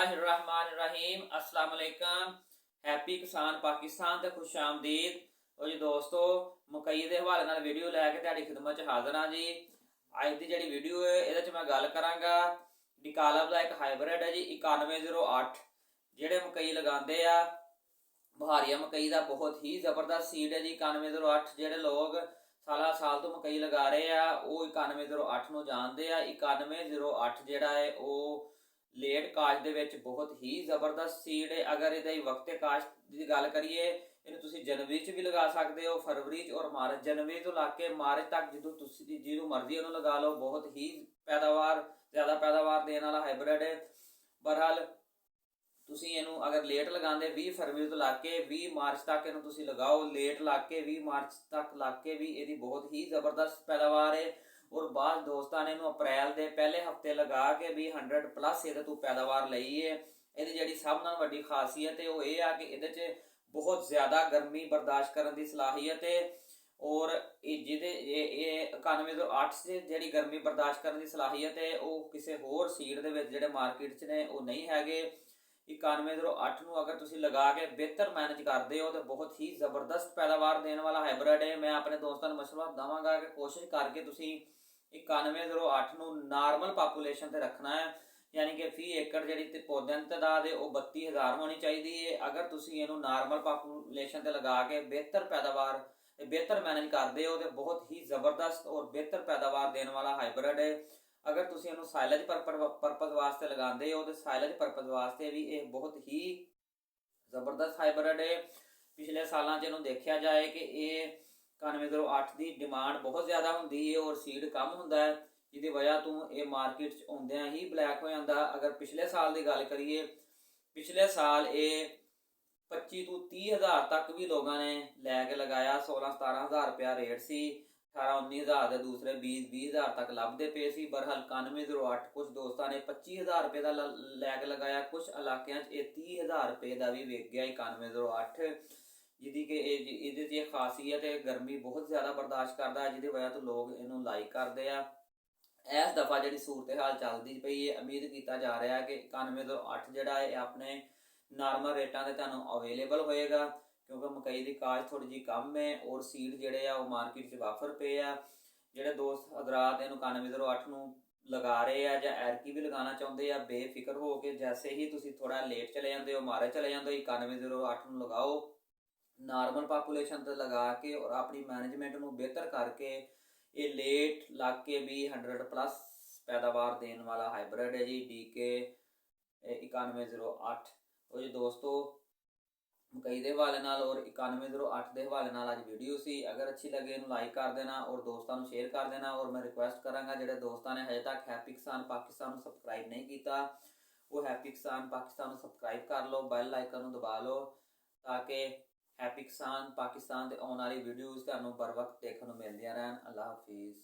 बिस्मिल्लाहिर्रहमानिर्रहीम अस्सलाम वालेकुम। हैप्पी किसान पाकिस्तान ते खुश आमदीद। और जी दोस्तों, मकई के हवाले नाल वीडियो लैके तुहाडी खिदमत च हाज़र हाँ जी। अज की जी वीडियो है ये मैं गल कराँगा डिकालब का एक हाइब्रिड है जी 9108। जेडे मकई लगाते आ बहारिया मकई का बहुत ही जबरदस्त सीड है जी 9108। जेडे लोग साल साल तो मकई लगा रहे हैं वो 9108 ਨੂੰ ਜਾਣਦੇ ਆ। 9108 ਜਿਹੜਾ है वो ਲੇਟ ਕਾਸ਼ ਦੇ ਵਿੱਚ ਬਹੁਤ ਹੀ ਜ਼ਬਰਦਸਤ ਸੀਡ ਹੈ। ਅਗਰ ਇਹਦੇ ਵਕਤੇ ਕਾਸ਼ ਦੀ ਗੱਲ ਕਰੀਏ, ਇਹਨੂੰ ਤੁਸੀਂ ਜਨਵਰੀ 'ਚ ਵੀ ਲਗਾ ਸਕਦੇ ਹੋ, ਫਰਵਰੀ 'ਚ ਔਰ ਮਾਰਚ। ਜਨਵਰੀ ਤੋਂ ਲਾ ਕੇ ਮਾਰਚ ਤੱਕ ਜਦੋਂ ਤੁਸੀਂ ਜਿਹਨੂੰ ਮਰਜ਼ੀ ਉਹਨੂੰ ਲਗਾ ਲਓ, ਬਹੁਤ ਹੀ ਜ਼ਿਆਦਾ ਪੈਦਾਵਾਰ ਦੇਣ ਵਾਲਾ ਹਾਈਬ੍ਰਿਡ ਹੈ। ਬਹਰਹਾਲ ਤੁਸੀਂ ਇਹਨੂੰ ਅਗਰ ਲੇਟ ਲਗਾਉਂਦੇ 20 ਫਰਵਰੀ ਤੋਂ ਲਾ ਕੇ 20 ਮਾਰਚ ਤੱਕ ਇਹਨੂੰ ਤੁਸੀਂ ਲਗਾਓ। ਲੇਟ ਲਾ ਕੇ 20 ਮਾਰਚ ਤੱਕ ਲਾ ਕੇ ਵੀ ਇਹਦੀ ਬਹੁਤ ਹੀ ਜ਼ਬਰਦਸਤ ਪੈਦਾਵਾਰ ਹੈ। और बाद दोस्तों ने अप्रैल के पहले हफ्ते लगा के भी 100+ ये तू पैदावार लई है। ये जी सब नाल वड्डी खासियत है वो ये आ कि ये बहुत ज़्यादा गर्मी बर्दाश्त करने की सलाहियत है। और जिदे 9108 से जी गर्मी बर्दाश्त करने की सलाहियत है वो किसी होर सीड के जोड़े मार्केट च ने वो नहीं है। 9108 ਨੂੰ अगर तुम लगा के बेहतर मैनेज करते हो तो बहुत ही ज़बरदस्त पैदावार देने वाला हाइब्रिड है। मैं अपने दोस्तों को मशवरा देवांगा कि कोशिश करके तुम 9108 ਨੂੰ नार्मल पापूलेशन से रखना है, यानी कि फी एकड़ जी पौधों की तादाद है वो 32,000 होनी चाहिए। अगर तुम इनू नार्मल पापूलेशन से लगा के बेहतर पैदावार बेहतर मैनेज करते हो तो बहुत ही ज़बरदस्त और बेहतर पैदावार देने वाला हाइब्रिड है। अगर तुम इनू साइलेज परपज़ वास्ते लगाते हो तो साइलेज परपज़ वास्ते भी ये बहुत ही ज़बरदस्त हाइब्रिड है। पिछले सालों इनू देखा जाए कि ये 9108 की डिमांड बहुत ज़्यादा होंगी है और सीड कम होंदा है, जिसकी वजह तो ये मार्केट आउंदियां ही ब्लैक हो जाता। अगर पिछले साल की गल करिए, पिछले साल ये 25 तो 30 हज़ार तक भी लोगों ने लैके लगाया। 16-17 हज़ार रुपया रेट सी, 18-19 हज़ार के दूसरे 20-20 हज़ार तक लभदे पे सी। बहरहाल 9108 कुछ दोस्तों ने 25 हज़ार रुपये का लैके लगाया, कुछ इलाकों 30 हज़ार रुपये का भी विक गया 9108। जिदी कि ये खासियत है गर्मी बहुत ज़्यादा बर्दाश्त करता है, जिसकी वजह तो लोग इनू लाइक करते हैं। इस दफ़ा जी सूरत हाल चलती पई है, उम्मीद किया जा रहा है कि 9108 जोड़ा है अपने नॉर्मल रेटा से तुहानू अवेलेबल होएगा, क्योंकि मकई की काश थोड़ी जी कम है और सीड जोड़े आ मार्केट च वाफर पे आ। जोड़े दोस्त हजरात इनू 9108 ਨੂੰ लगा रहे हैं या एरकी भी लगाना चाहते हैं, बेफिक्र हो के जैसे ही तुम थोड़ा लेट चले जाते हो मारे चले जाते हो 9108 ਨੂੰ लगाओ। नार्मल पापूलेशन तो लगा के और अपनी मैनेजमेंट को बेहतर करके ये लेट लग के भी 100+ पैदावार देने वाला हाइब्रिड है जी DK 9108। तो जी दोस्तों, मकई के हवाले नाल और 9108 के हवाले नाल अज वीडियो सी। अगर अच्छी लगे इन्हू लाइक कर देना और दोस्तों को शेयर कर देना। और मैं रिक्वेस्ट कराँगा जोड़े दोस्तों ने हजे तक हैप्पी किसान पाकिस्तान को सबसक्राइब नहीं किया, वो हैप्पी किसान पाकिस्तान को सबसक्राइब कर लो, बैल आइकन दबा लो, ताकि हैप्पी किसान पाकिस्तान के आने वाली वीडियोज़ तुहानू बर वक्त देखने को मिलदियां रहन। अल्लाह हाफिज़।